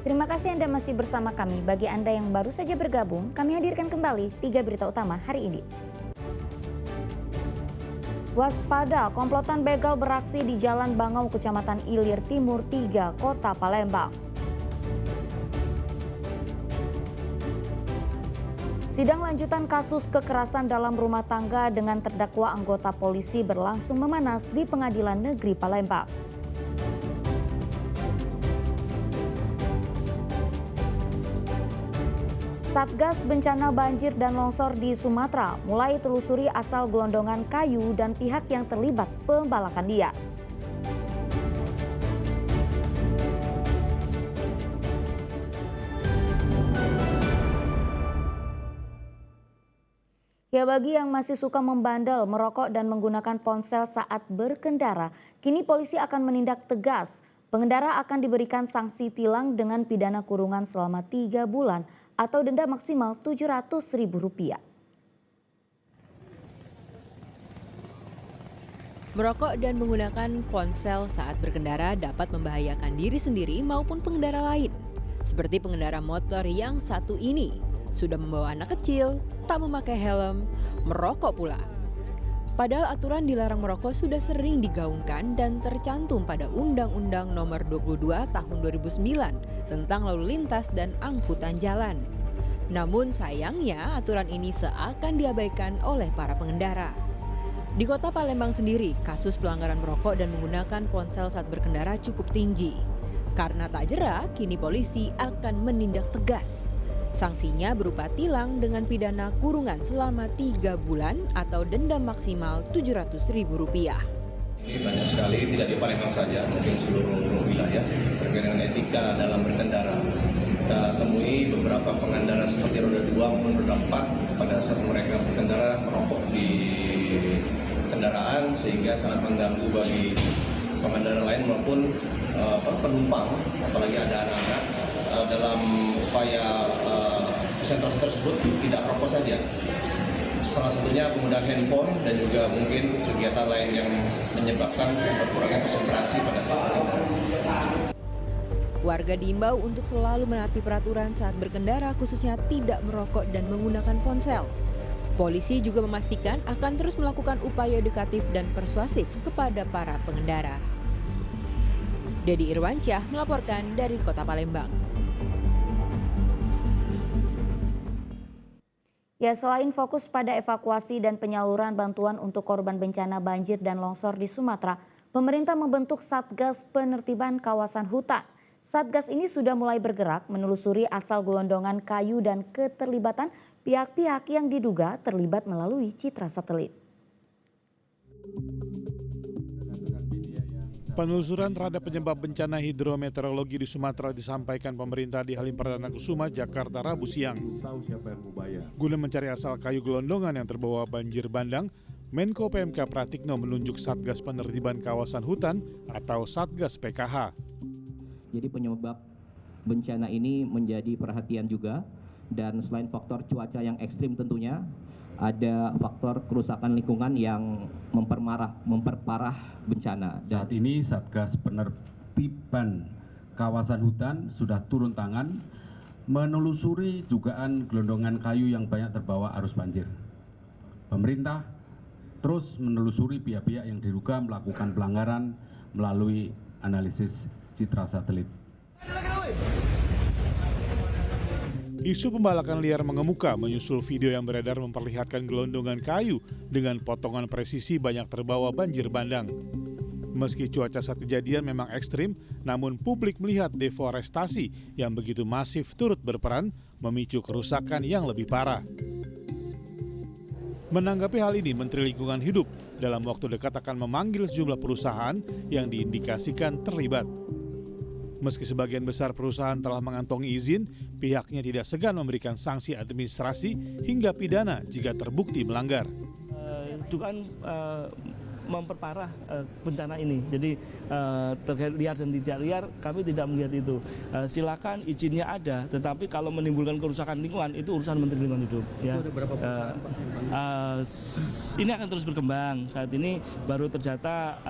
Terima kasih Anda masih bersama kami. Bagi Anda yang baru saja bergabung, kami hadirkan kembali 3 berita utama hari ini. Waspada, komplotan begal beraksi di Jalan Bangau, Kecamatan Ilir Timur 3, Kota Palembang. Sidang lanjutan kasus kekerasan dalam rumah tangga dengan terdakwa anggota polisi berlangsung memanas di Pengadilan Negeri Palembang. Satgas Bencana Banjir dan Longsor di Sumatera mulai telusuri asal gelondongan kayu dan pihak yang terlibat pembalakan liar. Ya, bagi yang masih suka membandel, merokok dan menggunakan ponsel saat berkendara, kini polisi akan menindak tegas. Pengendara akan diberikan sanksi tilang dengan pidana kurungan selama 3 bulan atau denda maksimal Rp700.000. Merokok dan menggunakan ponsel saat berkendara dapat membahayakan diri sendiri maupun pengendara lain. Seperti pengendara motor yang satu ini, sudah membawa anak kecil, tak memakai helm, merokok pula. Padahal aturan dilarang merokok sudah sering digaungkan dan tercantum pada Undang-Undang Nomor 22 Tahun 2009 tentang lalu lintas dan angkutan jalan. Namun sayangnya aturan ini seakan diabaikan oleh para pengendara. Di Kota Palembang sendiri, kasus pelanggaran merokok dan menggunakan ponsel saat berkendara cukup tinggi. Karena tak jera, kini polisi akan menindak tegas. Sanksinya berupa tilang dengan pidana kurungan selama 3 bulan atau denda maksimal Rp700.000. Ini banyak sekali, tidak di Palembang saja, mungkin seluruh wilayah terkait dengan etika dalam berkendara. Kita temui beberapa pengendara seperti roda 2 maupun roda 4 pada saat mereka berkendara merokok di kendaraan sehingga sangat mengganggu bagi pengendara lain maupun penumpang, apalagi ada anak-anak. Dalam upaya konsentrasi tersebut tidak rokok saja, salah satunya penggunaan handphone dan juga mungkin kegiatan lain yang menyebabkan berkurangnya konsentrasi pada saat berkendara. Warga diimbau untuk selalu menaati peraturan saat berkendara, khususnya tidak merokok dan menggunakan ponsel. Polisi juga memastikan akan terus melakukan upaya edukatif dan persuasif kepada para pengendara. Dedi Irwansyah melaporkan dari Kota Palembang. Ya, selain fokus pada evakuasi dan penyaluran bantuan untuk korban bencana banjir dan longsor di Sumatera, pemerintah membentuk Satgas Penertiban Kawasan Hutan. Satgas ini sudah mulai bergerak menelusuri asal gelondongan kayu dan keterlibatan pihak-pihak yang diduga terlibat melalui citra satelit. Penelusuran terhadap penyebab bencana hidrometeorologi di Sumatera disampaikan pemerintah di Halim Perdana Kusuma, Jakarta, Rabu siang. Guna mencari asal kayu gelondongan yang terbawa banjir bandang, Menko PMK Pratikno menunjuk Satgas Penertiban Kawasan Hutan atau Satgas PKH. Jadi penyebab bencana ini menjadi perhatian juga, dan selain faktor cuaca yang ekstrim tentunya, ada faktor kerusakan lingkungan yang memperparah bencana. Saat ini Satgas Penertiban Kawasan Hutan sudah turun tangan menelusuri dugaan gelondongan kayu yang banyak terbawa arus banjir. Pemerintah terus menelusuri pihak-pihak yang diduga melakukan pelanggaran melalui analisis citra satelit. Isu pembalakan liar mengemuka menyusul video yang beredar memperlihatkan gelondongan kayu dengan potongan presisi banyak terbawa banjir bandang. Meski cuaca saat kejadian memang ekstrim, namun publik melihat deforestasi yang begitu masif turut berperan memicu kerusakan yang lebih parah. Menanggapi hal ini, Menteri Lingkungan Hidup dalam waktu dekat akan memanggil sejumlah perusahaan yang diindikasikan terlibat. Meski sebagian besar perusahaan telah mengantongi izin, pihaknya tidak segan memberikan sanksi administrasi hingga pidana jika terbukti melanggar. Dugaan memperparah bencana ini, jadi terkait liar dan tidak liar kami tidak melihat itu. Silakan izinnya ada, tetapi kalau menimbulkan kerusakan lingkungan itu urusan Menteri Lingkungan Hidup. Ya. Ada berapa perusahaan, Pak? Ini akan terus berkembang. Saat ini baru terdata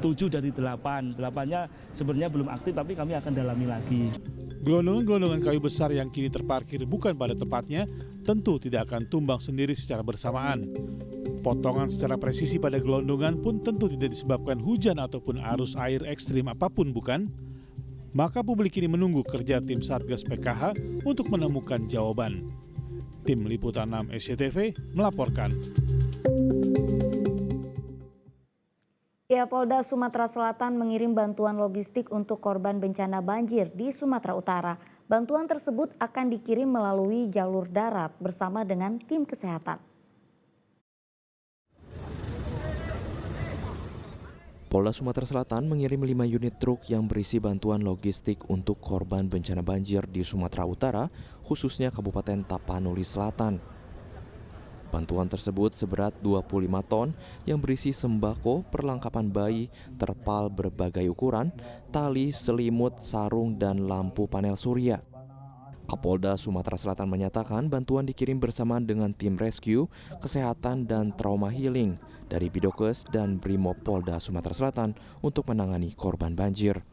7 dari 8. 8-nya sebenarnya belum aktif tapi kami akan dalami lagi. Gelondongan-gelondongan kayu besar yang kini terparkir bukan pada tempatnya tentu tidak akan tumbang sendiri secara bersamaan. Potongan secara presisi pada gelondongan pun tentu tidak disebabkan hujan ataupun arus air ekstrim apapun, bukan? Maka publik kini menunggu kerja tim Satgas PKH untuk menemukan jawaban. Tim Liputan 6 SCTV melaporkan. Ya, Polda Sumatera Selatan mengirim bantuan logistik untuk korban bencana banjir di Sumatera Utara. Bantuan tersebut akan dikirim melalui jalur darat bersama dengan tim kesehatan. Polda Sumatera Selatan mengirim 5 unit truk yang berisi bantuan logistik untuk korban bencana banjir di Sumatera Utara, khususnya Kabupaten Tapanuli Selatan. Bantuan tersebut seberat 25 ton yang berisi sembako, perlengkapan bayi, terpal berbagai ukuran, tali, selimut, sarung, dan lampu panel surya. Kapolda Sumatera Selatan menyatakan bantuan dikirim bersamaan dengan tim rescue, kesehatan, dan trauma healing dari Bidokes dan Brimob Polda Sumatera Selatan untuk menangani korban banjir.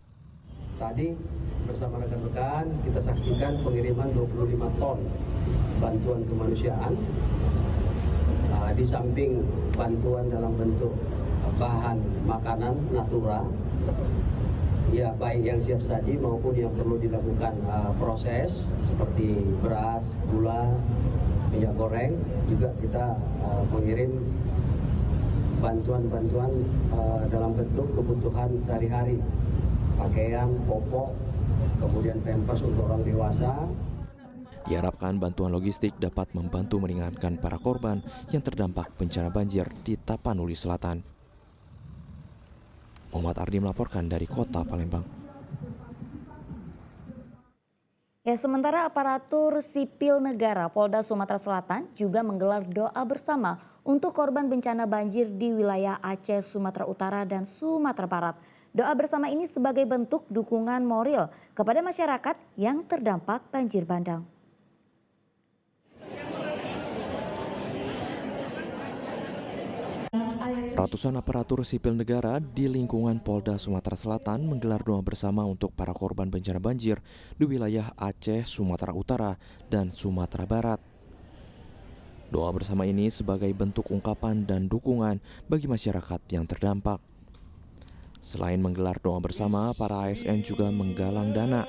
Tadi bersama rekan-rekan kita saksikan pengiriman 25 ton bantuan kemanusiaan. Di samping bantuan dalam bentuk bahan makanan natura, ya baik yang siap saji maupun yang perlu dilakukan proses seperti beras, gula, minyak goreng, juga kita mengirim bantuan-bantuan dalam bentuk kebutuhan sehari-hari, pakaian, popok, kemudian pampers untuk orang dewasa. Diharapkan bantuan logistik dapat membantu meringankan para korban yang terdampak bencana banjir di Tapanuli Selatan. Muhammad Ardi melaporkan dari Kota Palembang. Ya, sementara aparatur sipil negara Polda Sumatera Selatan juga menggelar doa bersama untuk korban bencana banjir di wilayah Aceh, Sumatera Utara, dan Sumatera Barat. Doa bersama ini sebagai bentuk dukungan moral kepada masyarakat yang terdampak banjir bandang. Ratusan aparatur sipil negara di lingkungan Polda Sumatera Selatan menggelar doa bersama untuk para korban bencana banjir di wilayah Aceh, Sumatera Utara, dan Sumatera Barat. Doa bersama ini sebagai bentuk ungkapan dan dukungan bagi masyarakat yang terdampak. Selain menggelar doa bersama, para ASN juga menggalang dana.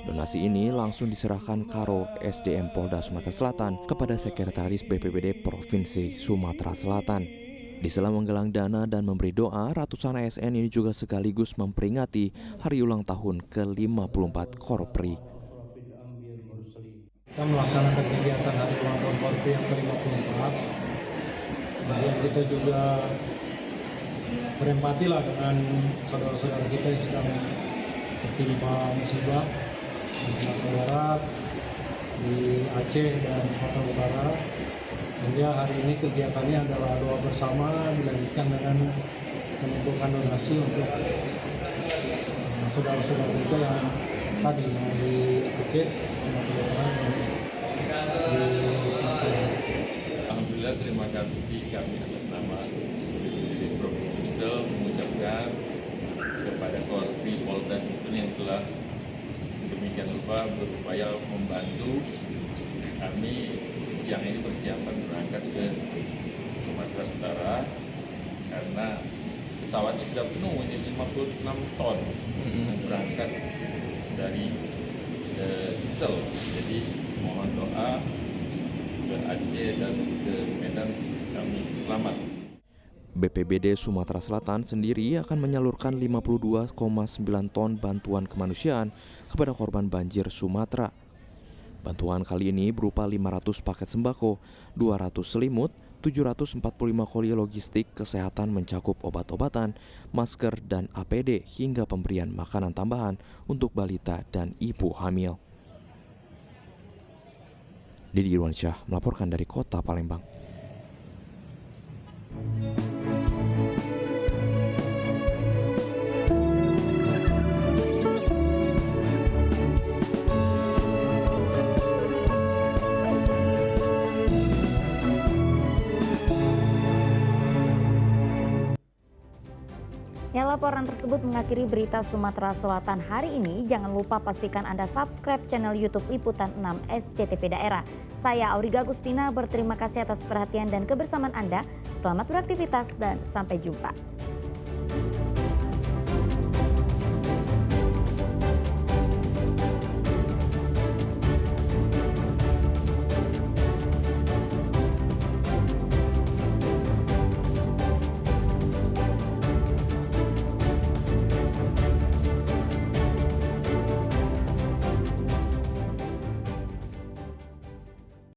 Donasi ini langsung diserahkan Karo SDM Polda Sumatera Selatan kepada Sekretaris BPBD Provinsi Sumatera Selatan. Di sela menggalang dana dan memberi doa, ratusan ASN ini juga sekaligus memperingati hari ulang tahun ke-54 Korpri. Kita melaksanakan kegiatan hari ulang tahun Korpri yang ke-54. Kemudian kita juga berempati lah dengan saudara-saudara kita yang sedang tertimpa musibah di Sumatera Barat, di Aceh, dan Sumatera Utara. Sehingga hari ini kegiatannya adalah doa bersama dilanjutkan dengan mengumpulkan donasi untuk saudara-saudara kita yang tadi di Aceh, Sumatera Utara, dan di Sumatera. Alhamdulillah, terima kasih kami atas nama di Provinsi Sumsel mengucapkan kepada Korpi Polda Sumsel yang telah sedemikian rupa berupaya membantu kami siang ini persiapan berangkat ke Sumatera Utara karena pesawatnya sudah penuh, ini 56 ton yang berangkat dari Sumsel. Jadi mohon doa ke Aceh dan ke Medan kami selamat. BPBD Sumatera Selatan sendiri akan menyalurkan 52,9 ton bantuan kemanusiaan kepada korban banjir Sumatera. Bantuan kali ini berupa 500 paket sembako, 200 selimut, 745 koli logistik kesehatan mencakup obat-obatan, masker, dan APD hingga pemberian makanan tambahan untuk balita dan ibu hamil. Didi Irwansyah melaporkan dari Kota Palembang. Ya, laporan tersebut mengakhiri berita Sumatera Selatan hari ini. Jangan lupa pastikan Anda subscribe channel YouTube Liputan 6 SCTV Daerah. Saya Auriga Agustina berterima kasih atas perhatian dan kebersamaan Anda. Selamat beraktivitas dan sampai jumpa.